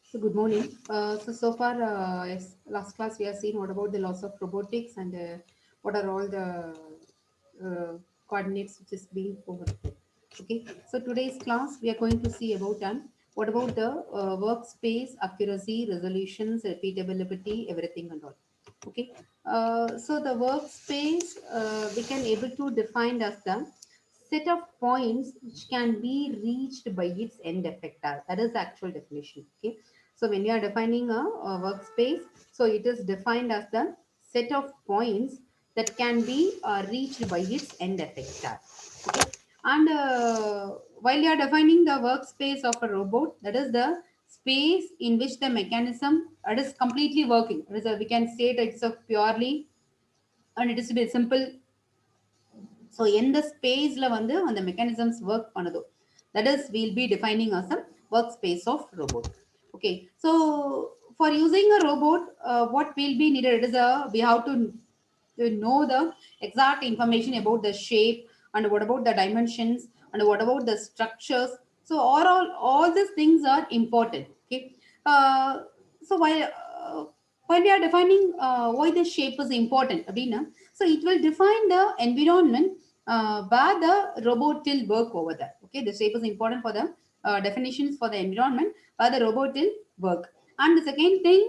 So good morning. So far, yes, last class we have seen what about the loss of robotics and what are all the coordinates which is being overlooked. Okay. So today's class we are going to see about what about the workspace accuracy, resolutions, repeatability, everything and all. Okay. So the workspace we can able to define as the set of points which can be reached by its end effector. That is the actual definition. Okay. So when you are defining a workspace, so it is defined as the set of points that can be reached by its end effector. Okay. And while you are defining the workspace of a robot, that is the space in which the mechanism it is completely working. It is we can say that it's a purely and it is to be simple. So எந்த ஸ்பேஸ்ல வந்து அந்த mechanisms work பண்ணுதோ that is we'll be defining as a workspace of robot. Okay, so for using a robot, what will be needed is we have to know the exact information about the shape and what about the dimensions and what about the structures. So all these things are important. Okay, uh, so while we are defining why the shape is important அப்படின்னா, so it will define the environment where the robot will work over there. Okay, the shape is important for the definitions for the environment where the robot will work. And the second thing,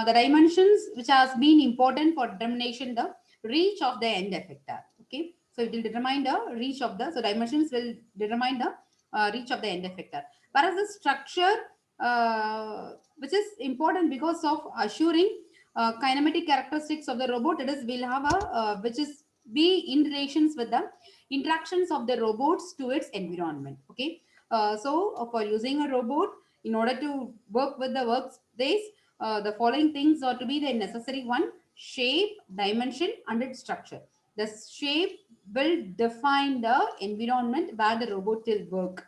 the dimensions which has been important for determination the reach of the end effector. Okay, so it will determine the reach of the, so dimensions will determine the reach of the end effector. Whereas the structure, which is important because of assuring kinematic characteristics of the robot, it is will have a which is be in relations with the interactions of the robots to its environment. Okay, so for using a robot in order to work with the workspace, the following things are to be the necessary one: shape, dimension, and its structure. The shape will define the environment where the robot will work,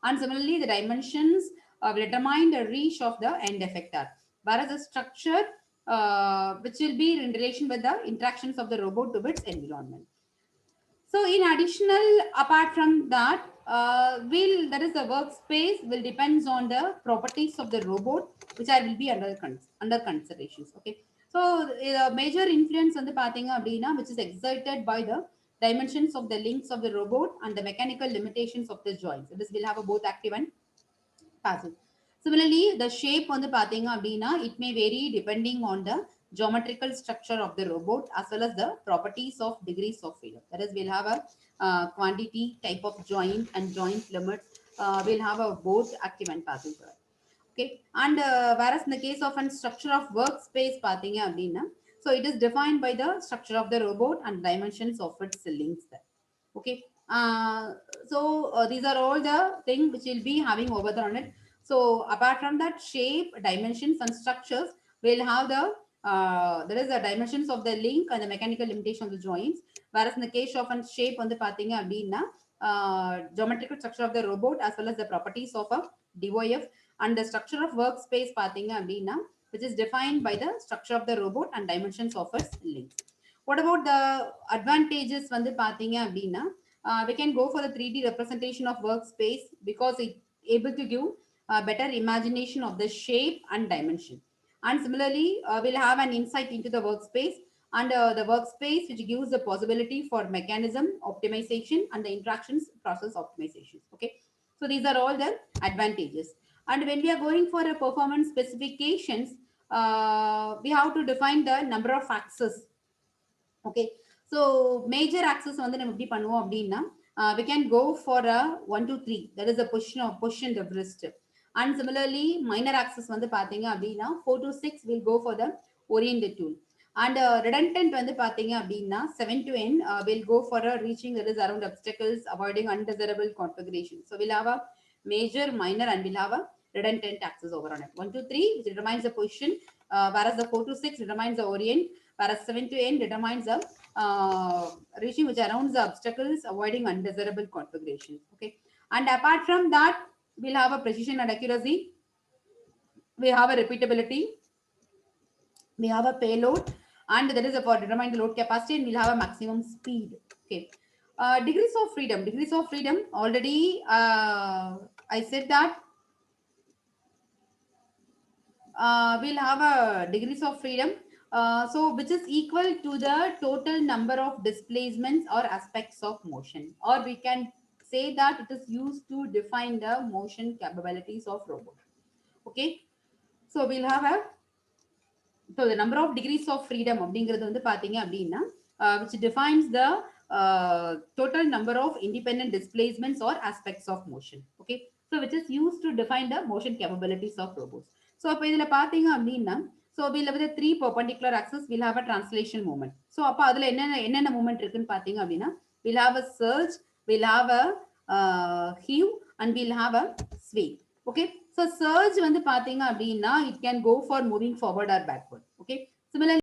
and similarly, the dimensions will determine the reach of the end effector. Whereas the structure, which will be in relation with the interactions of the robot to its environment. So in additional, apart from that, will that is the workspace will depends on the properties of the robot, which I will be under considerations. Okay. So major influence on the pathing abdina, which is exerted by the dimensions of the links of the robot and the mechanical limitations of the joints. This will have a both active and passive. Similarly, the shape on the pathing abdina, it may vary depending on the geometrical structure of the robot as well as the properties of degrees of freedom. That is, we'll have a quantity, type of joint and joint limits. We'll have a both active and passive. Okay, and whereas in the case of a structure of workspace pathing abdina, so it is defined by the structure of the robot and dimensions of its links there. Okay, these are all the things which will be having over there on it. So apart from that, shape, dimensions, and structures, we'll have the there is the dimensions of the link and the mechanical limitation of the joints. Whereas in the case of a shape on the pathing abdina, geometrical structure of the robot as well as the properties of a DOF, and the structure of workspace pathing abdina, which is defined by the structure of the robot and dimensions of its links. What about the advantages வந்து பாத்தீங்க அப்படின்னா, we can go for the 3D representation of workspace because it able to give a better imagination of the shape and dimension. And similarly, we'll have an insight into the workspace and the workspace which gives the possibility for mechanism optimization and the interactions process optimization. Okay, so these are all the advantages. And when we are going for a performance specifications, we have to define the number of axes. Okay, so major axis வந்து நம்ம எப்படி பண்ணுவோம் அப்படின்னா, we can go for a 1 to 3, that is a position of wrist. And similarly minor axis வந்து பாத்தீங்க அப்படின்னா 4 to 6 will go for the oriented tool. And redundant வந்து பாத்தீங்க அப்படின்னா 7 to n will go for a reaching, that is around obstacles, avoiding undesirable configuration. So we'll have a major, minor, and we'll have a redundant axis over on it. 1 to 3 which determines the position, whereas the 4 to 6 determines the orient, whereas 7 to n determines the reaching which around the obstacles, avoiding undesirable configurations. Okay, and apart from that, we'll have a precision and accuracy, we have a repeatability, we have a payload, and that is for determine the load capacity, and we'll have a maximum speed. Okay, degrees of freedom. Degrees of freedom already I said that we'll have a degrees of freedom. So which is equal to the total number of displacements or aspects of motion, or we can say that it is used to define the motion capabilities of robot. Okay, so we'll have a, so the number of degrees of freedom அப்படிங்கிறது வந்து பாத்தீங்க அப்படின்னா which defines the total number of independent displacements or aspects of motion. Okay, so which is used to define the motion capabilities of robots. So அப்ப இதுல பாத்தீங்க அப்படின்னா, so we'll have the three perpendicular axis, we'll have a translation moment. So அப்ப அதுல என்னென்ன moment இருக்குன்னு பாத்தீங்க அப்படின்னா, we'll have a surge, we'll have a heave, and we'll have a sway. Okay, so surge வந்து பாத்தீங்க அப்படின்னா, it can go for moving forward or backward. Okay, similarly